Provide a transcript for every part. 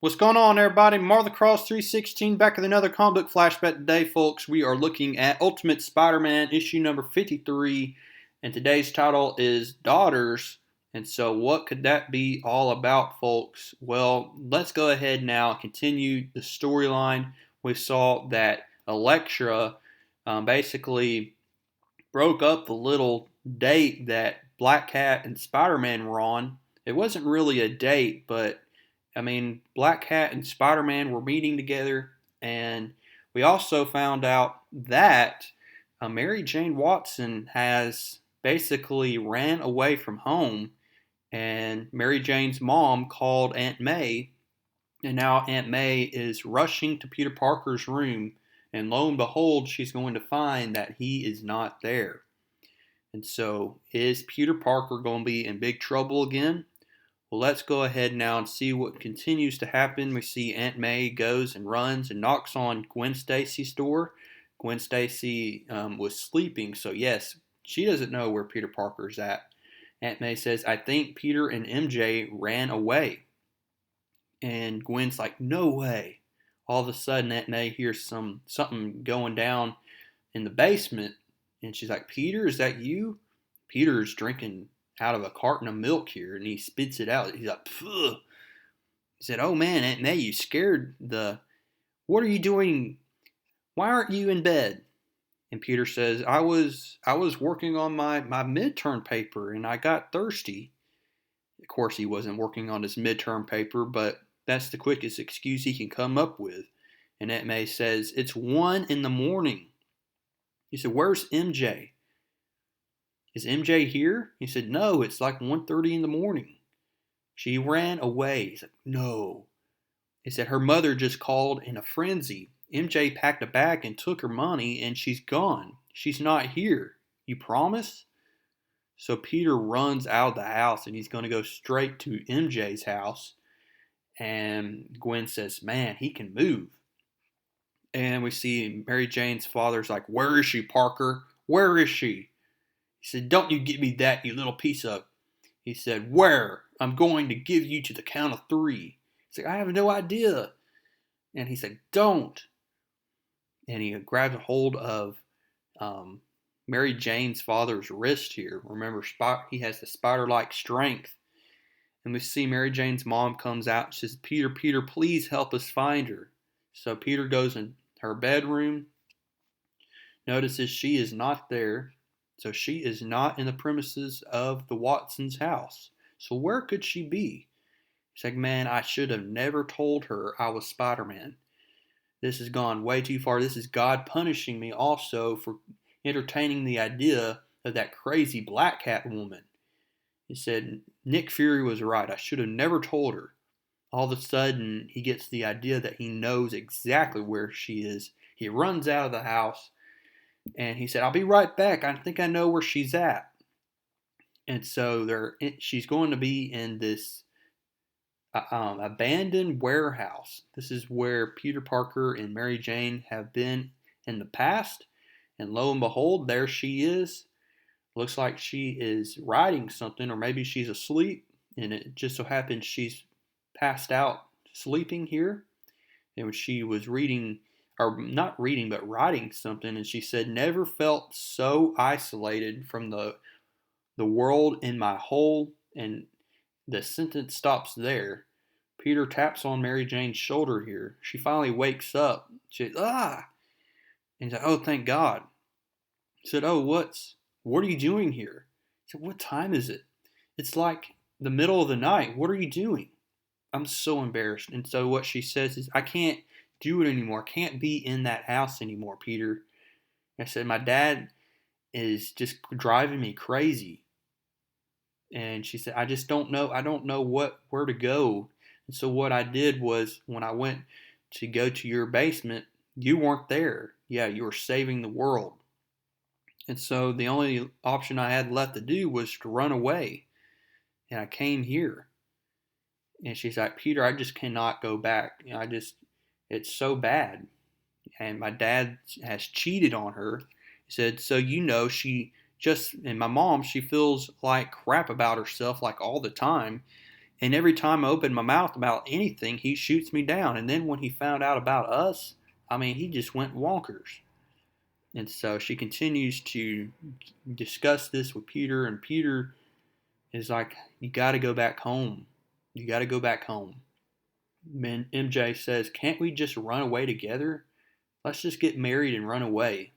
What's going on, everybody? Martha Cross 316 back with another comic book flashback today, folks. We are looking at Ultimate Spider-Man issue number 53, and today's title is Daughters. And so, what could that be all about, folks? Well, let's go ahead now and continue the storyline. We saw that Elektra basically broke up the little date that Black Cat and Spider-Man were on. It wasn't really a date, but I mean, Black Cat and Spider-Man were meeting together, and we also found out that Mary Jane Watson has basically ran away from home, and Mary Jane's mom called Aunt May, and now Aunt May is rushing to Peter Parker's room, and lo and behold, she's going to find that he is not there. And so, is Peter Parker going to be in big trouble again? Well, let's go ahead now and see what continues to happen. We see Aunt May goes and runs and knocks on Gwen Stacy's door. Gwen Stacy was sleeping, so yes, she doesn't know where Peter Parker's at. Aunt May says, I think Peter and MJ ran away. And Gwen's like, no way. All of a sudden, Aunt May hears something going down in the basement, and she's like, Peter, is that you? Peter's drinking out of a carton of milk here, and he spits it out. He's like, phew. He said, oh man, Aunt May, you scared what are you doing? Why aren't you in bed? And Peter says, I was working on my midterm paper, and I got thirsty. Of course, he wasn't working on his midterm paper, but that's the quickest excuse he can come up with. And Aunt May says, it's 1 a.m. He said, where's MJ? Is MJ here? He said, no, it's like 1:30 in the morning. She ran away. He said, no. He said, her mother just called in a frenzy. MJ packed a bag and took her money, and she's gone. She's not here. You promise? So Peter runs out of the house, and he's going to go straight to MJ's house. And Gwen says, man, he can move. And we see Mary Jane's father's like, where is she, Parker? Where is she? He said, don't you give me that, you little piece of... He said, where? I'm going to give you to the count of 3. He said, I have no idea. And he said, don't. And he grabs a hold of Mary Jane's father's wrist here. Remember, he has the spider-like strength. And we see Mary Jane's mom comes out and says, Peter, please help us find her. So Peter goes in her bedroom, notices she is not there. So she is not in the premises of the Watson's house. So where could she be? He's like, man, I should have never told her I was Spider-Man. This has gone way too far. This is God punishing me also for entertaining the idea of that crazy Black Cat woman. He said, Nick Fury was right. I should have never told her. All of a sudden, he gets the idea that he knows exactly where she is. He runs out of the house. And he said, I'll be right back. I think I know where she's at. And so she's going to be in this abandoned warehouse. This is where Peter Parker and Mary Jane have been in the past. And lo and behold, there she is. Looks like she is writing something, or maybe she's asleep. And it just so happens she's passed out sleeping here. And when she was reading, or not reading, but writing something, and she said, never felt so isolated from the world in my whole, and the sentence stops there. Peter taps on Mary Jane's shoulder here. She finally wakes up. She says, and he's like, oh, thank God. He said, oh, what are you doing here? He said, what time is it? It's like the middle of the night. What are you doing? I'm so embarrassed. And so what she says is, I can't do it anymore. I can't be in that house anymore, Peter. I said, my dad is just driving me crazy. And she said, I just don't know. I don't know where to go. And so what I did was, when I went to go to your basement, you weren't there. Yeah, you were saving the world. And so the only option I had left to do was to run away. And I came here. And she's like, Peter, I just cannot go back. It's so bad. And my dad has cheated on her. He said, so and my mom, she feels like crap about herself like all the time. And every time I open my mouth about anything, he shoots me down. And then when he found out about us, I mean, he just went wonkers. And so she continues to discuss this with Peter, and Peter is like, "You got to go back home. You got to go back home." And MJ says, "Can't we just run away together? Let's just get married and run away."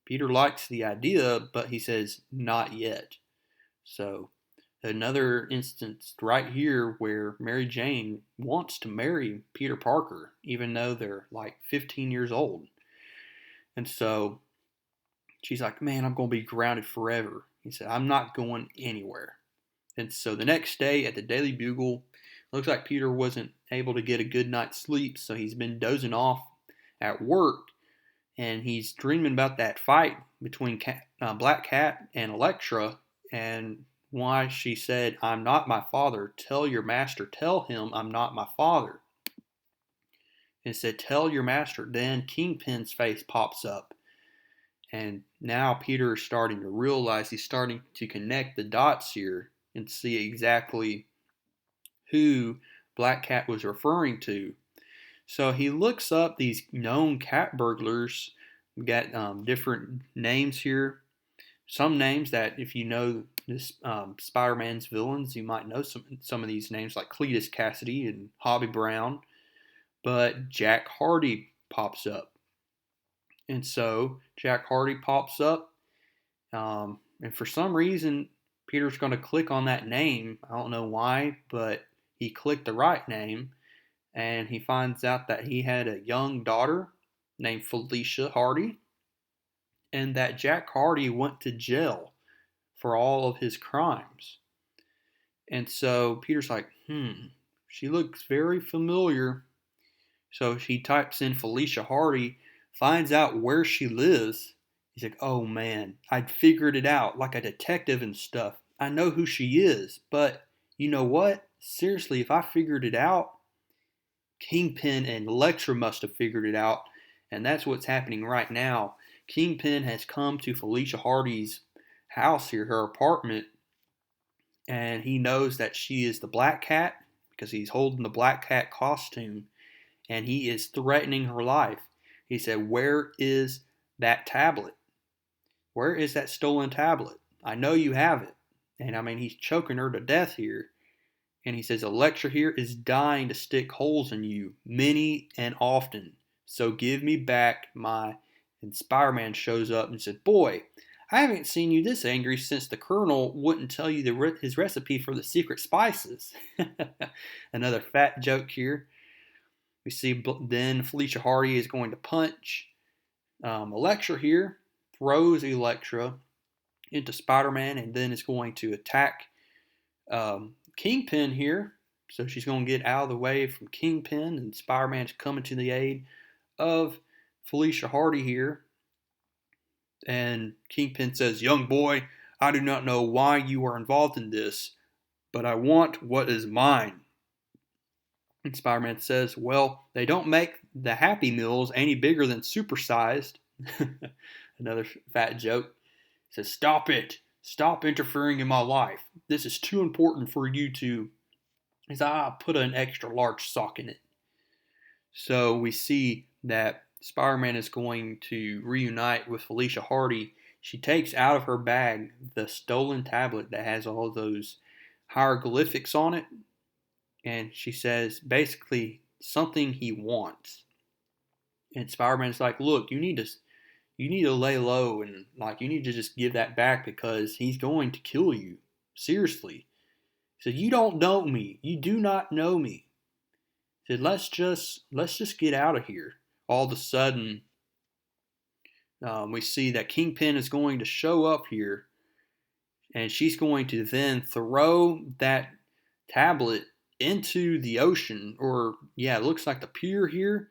Peter likes the idea, but he says, "Not yet." So, another instance right here where Mary Jane wants to marry Peter Parker, even though they're like 15 years old. And so she's like, "Man, I'm going to be grounded forever." He said, "I'm not going anywhere." And so the next day at the Daily Bugle, looks like Peter wasn't able to get a good night's sleep, so he's been dozing off at work, and he's dreaming about that fight between Black Cat and Elektra, and why she said, "I'm not my father. Tell your master. Tell him I'm not my father." And said, "Tell your master." Then Kingpin's face pops up. And now Peter is starting to realize, he's starting to connect the dots here and see exactly who Black Cat was referring to. So he looks up these known cat burglars. We got different names here. Some names that, if you know this Spider-Man's villains, you might know some of these names, like Cletus Cassidy and Hobby Brown. But Jack Hardy pops up. And so Jack Hardy pops up. And for some reason, Peter's going to click on that name. I don't know why, but he clicked the right name. And he finds out that he had a young daughter named Felicia Hardy. And that Jack Hardy went to jail for all of his crimes. And so Peter's like, she looks very familiar. So he types in Felicia Hardy, finds out where she lives. He's like, "Oh man, I'd figured it out like a detective and stuff. I know who she is, but you know what? Seriously, if I figured it out, Kingpin and Elektra must have figured it out." And that's what's happening right now. Kingpin has come to Felicia Hardy's house here, her apartment, and he knows that she is the Black Cat because he's holding the Black Cat costume, and he is threatening her life. He said, "Where is that tablet? Where is that stolen tablet? I know you have it." And I mean, he's choking her to death here. And he says, "Elektra here is dying to stick holes in you, many and often. So give me back my..." And Spider-Man shows up and said, "Boy, I haven't seen you this angry since the Colonel wouldn't tell you his recipe for the secret spices." Another fat joke here. We see then Felicia Hardy is going to punch Elektra here, throws Elektra into Spider-Man, and then is going to attack Kingpin here. So she's going to get out of the way from Kingpin, and Spider-Man's coming to the aid of Felicia Hardy here. And Kingpin says, "Young boy, I do not know why you are involved in this, but I want what is mine." And Spider-Man says, "Well, they don't make the Happy Meals any bigger than supersized." Another fat joke. He says, "Stop it. Stop interfering in my life. This is too important for you to..." He says, "Put an extra large sock in it." So we see that Spider-Man is going to reunite with Felicia Hardy. She takes out of her bag the stolen tablet that has all those hieroglyphics on it. And she says basically something he wants. And Spider-Man's like, "Look, you need to lay low, and like you need to just give that back because he's going to kill you. Seriously." He said, "You don't know me. You do not know me." He said, let's just get out of here." All of a sudden, we see that Kingpin is going to show up here, and she's going to then throw that tablet into the ocean, or yeah, it looks like the pier here.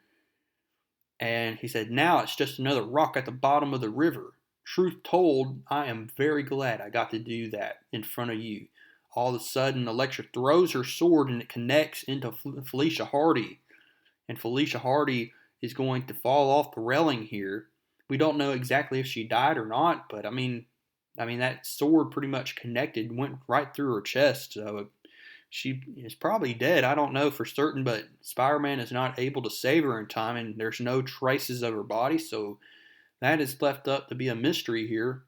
And he said, "Now it's just another rock at the bottom of the river. Truth told, I am very glad I got to do that in front of you." All of a sudden, Elektra throws her sword and it connects into Felicia Hardy. And Felicia Hardy is going to fall off the railing here. We don't know exactly if she died or not, but I mean that sword pretty much connected, went right through her chest. So She is probably dead. I don't know for certain, but Spider-Man is not able to save her in time, and there's no traces of her body, so that is left up to be a mystery here.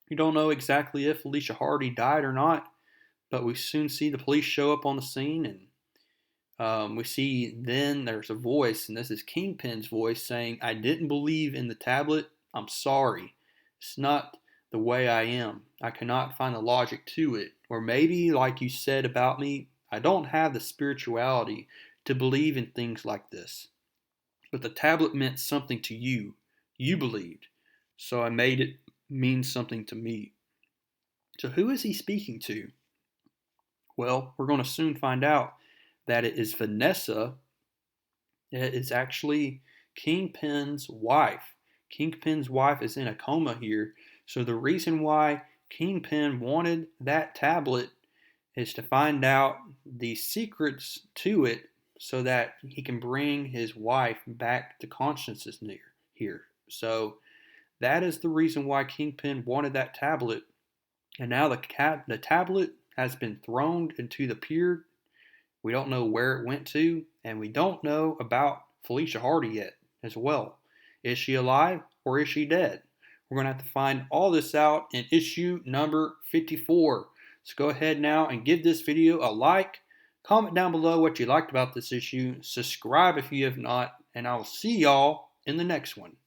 You don't know exactly if Alicia Hardy died or not, but we soon see the police show up on the scene, and we see then there's a voice, and this is Kingpin's voice saying, "I didn't believe in the tablet. I'm sorry. It's not the way I am. I cannot find the logic to it. Or maybe, like you said about me, I don't have the spirituality to believe in things like this. But the tablet meant something to you. You believed. So I made it mean something to me." So who is he speaking to? Well, we're going to soon find out that it is Vanessa. It is actually Kingpin's wife. Kingpin's wife is in a coma here. So the reason why Kingpin wanted that tablet is to find out the secrets to it so that he can bring his wife back to consciousness here. So that is the reason why Kingpin wanted that tablet. And now the tablet has been thrown into the pier. We don't know where it went to, and we don't know about Felicia Hardy yet as well. Is she alive or is she dead? We're going to have to find all this out in issue number 54. So go ahead now and give this video a like. Comment down below what you liked about this issue. Subscribe if you have not, and I will see y'all in the next one.